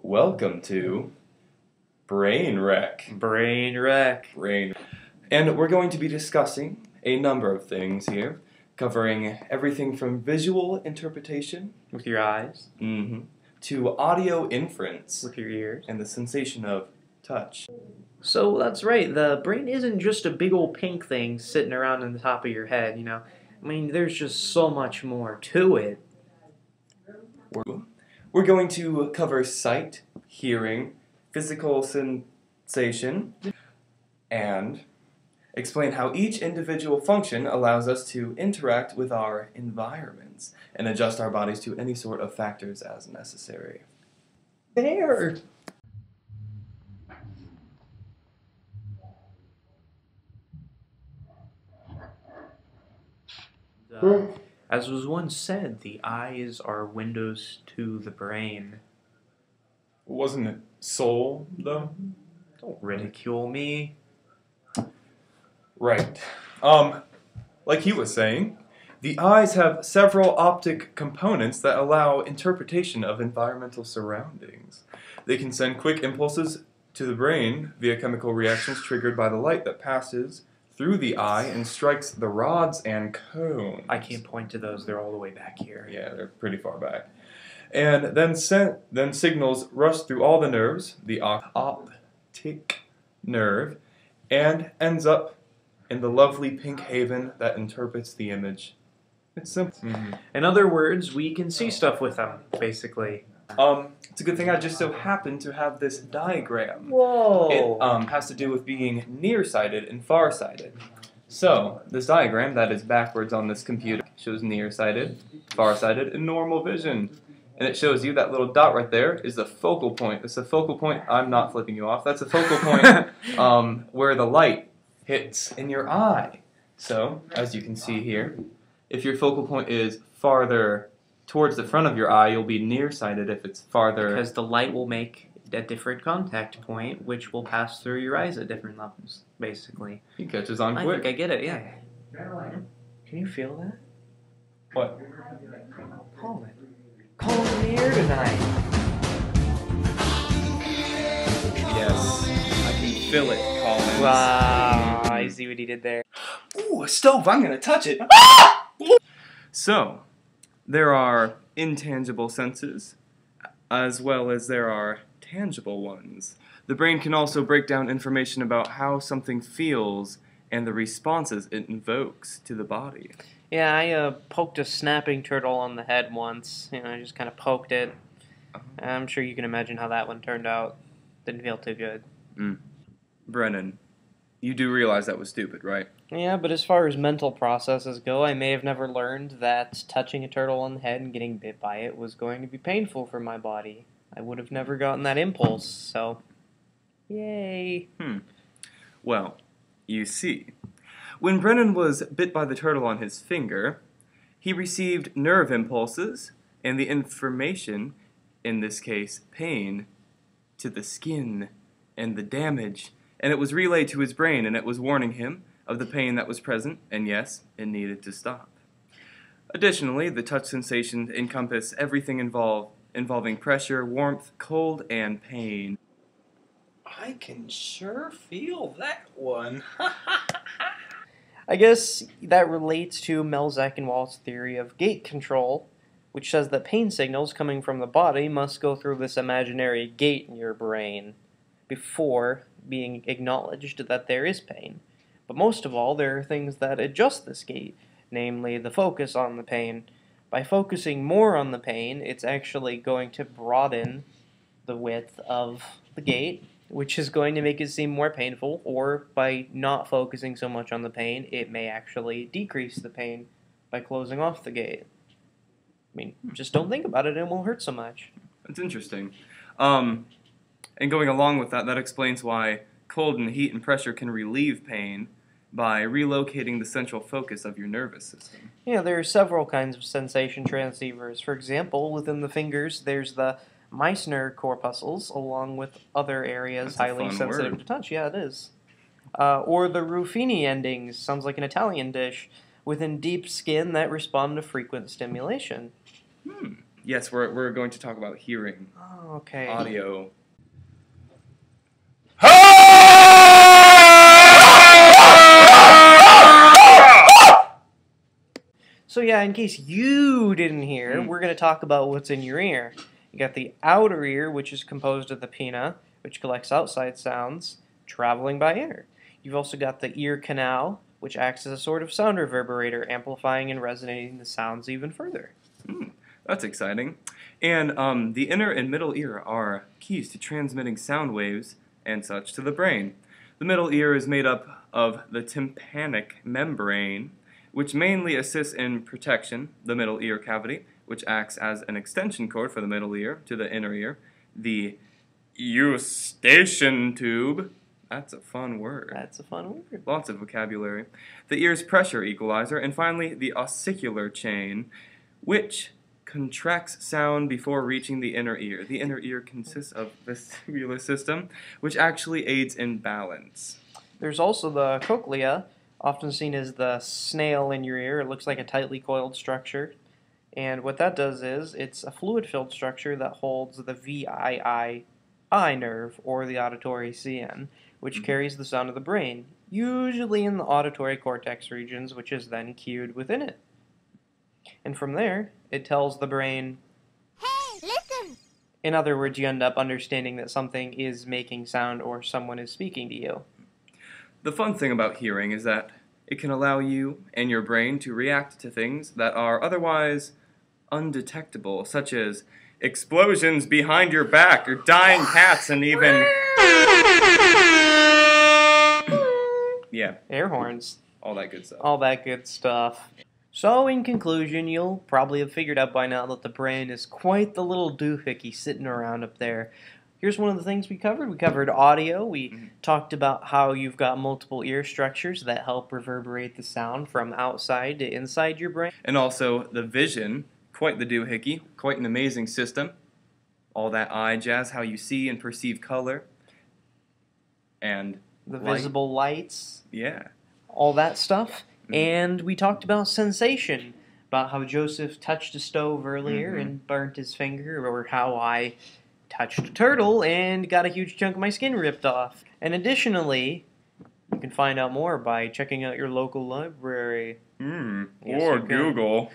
Welcome to BRAINWREK. BRAINWREK. And we're going to be discussing a number of things here, covering everything from visual interpretation With your eyes. To audio inference With your ears. and the sensation of touch. So that's right, the brain isn't just a big old pink thing sitting around in the top of your head, you know. I mean, there's just so much more to it. We're going to cover sight, hearing, physical sensation, and explain how each individual function allows us to interact with our environments and adjust our bodies to any sort of factors as necessary. There! As was once said, the eyes are windows to the brain. Wasn't it soul, though? Don't ridicule me. Right. Like he was saying, the eyes have several optic components that allow interpretation of environmental surroundings. They can send quick impulses to the brain via chemical reactions triggered by the light that passes through the eye and strikes the rods and cones. I can't point to those, they're all the way back here. Yeah, they're pretty far back. And then signals rush through all the nerves, the optic nerve, and ends up in the lovely pink haven that interprets the image. It's simple. In other words, we can see stuff with them, basically. It's a good thing I just so happen to have this diagram. Whoa! It has to do with being nearsighted and farsighted. So, this diagram that is backwards on this computer shows nearsighted, farsighted, and normal vision. And it shows you that little dot right there is the focal point. It's the focal point. I'm not flipping you off. That's a focal point where the light hits in your eye. So, as you can see here, if your focal point is farther towards the front of your eye, you'll be nearsighted. If it's farther... Because the light will make a different contact point, which will pass through your eyes at different levels, basically. He catches on I quick. think I get it, yeah. Can you feel that? What? Call it. Call it in the air tonight. Yes, I can feel it, Collins. Wow, I see what he did there. Ooh, a stove! I'm gonna touch it! So, there are intangible senses, as well as there are tangible ones. The brain can also break down information about how something feels and the responses it invokes to the body. Yeah, I poked a snapping turtle on the head once. You know, I just kind of poked it. I'm sure you can imagine how that one turned out. Didn't feel too good. Brennan, you do realize that was stupid, right? Yeah, but as far as mental processes go, I may have never learned that touching a turtle on the head and getting bit by it was going to be painful for my body. I would have never gotten that impulse, so... Yay! Well, you see, when Brennan was bit by the turtle on his finger, he received nerve impulses and the information, in this case pain, to the skin and the damage, and it was relayed to his brain, and it was warning him of the pain that was present, and yes, it needed to stop. Additionally, the touch sensations encompass everything involving pressure, warmth, cold, and pain. I can sure feel that one. I guess that relates to Melzack and Wall's theory of gate control, which says that pain signals coming from the body must go through this imaginary gate in your brain before being acknowledged that there is pain. But most of all, there are things that adjust this gate, namely the focus on the pain. By focusing more on the pain, it's actually going to broaden the width of the gate, which is going to make it seem more painful, or by not focusing so much on the pain, it may actually decrease the pain by closing off the gate. I mean, just don't think about it and it won't hurt so much. That's interesting. And going along with that, that explains why cold and heat and pressure can relieve pain by relocating the central focus of your nervous system. Yeah, there are several kinds of sensation transceivers. For example, within the fingers, there's the Meissner corpuscles, along with other areas That's a highly fun sensitive word. to touch. Yeah, it is. Or the Ruffini endings, sounds like an Italian dish, within deep skin that respond to frequent stimulation. Yes, we're going to talk about hearing. Oh, okay. Audio. So yeah, in case you didn't hear, we're going to talk about what's in your ear. You got the outer ear, which is composed of the pinna, which collects outside sounds, traveling by air. You've also got the ear canal, which acts as a sort of sound reverberator, amplifying and resonating the sounds even further. That's exciting. And the inner and middle ear are keys to transmitting sound waves and such to the brain. The middle ear is made up of the tympanic membrane, which mainly assists in protection, the middle ear cavity, which acts as an extension cord for the middle ear to the inner ear, the eustachian tube. That's a fun word. That's a fun word. Lots of vocabulary. The ear's pressure equalizer, and finally the ossicular chain, which contracts sound before reaching the inner ear. The inner ear consists of the vestibular system, which actually aids in balance. There's also the cochlea, often seen as the snail in your ear. It looks like a tightly coiled structure. And what that does is, it's a fluid-filled structure that holds the VII nerve, or the auditory CN, which carries the sound of the brain, usually in the auditory cortex regions, which is then cued within it. And from there, it tells the brain, Hey, listen! in other words, you end up understanding that something is making sound or someone is speaking to you. The fun thing about hearing is that it can allow you and your brain to react to things that are otherwise undetectable, such as explosions behind your back, or dying cats, and even... yeah, Air horns. all that good stuff. All that good stuff. So, in conclusion, you'll probably have figured out by now that the brain is quite the little doohickey sitting around up there. Here's one of the things we covered. We covered audio. We talked about how you've got multiple ear structures that help reverberate the sound from outside to inside your brain. And also the vision, quite the doohickey, quite an amazing system. All that eye jazz, how you see and perceive color. And The light. visible lights. Yeah. All that stuff. And we talked about sensation, about how Joseph touched a stove earlier and burnt his finger, or how I touched a turtle and got a huge chunk of my skin ripped off. And additionally, you can find out more by checking out your local library. Yes, or Google.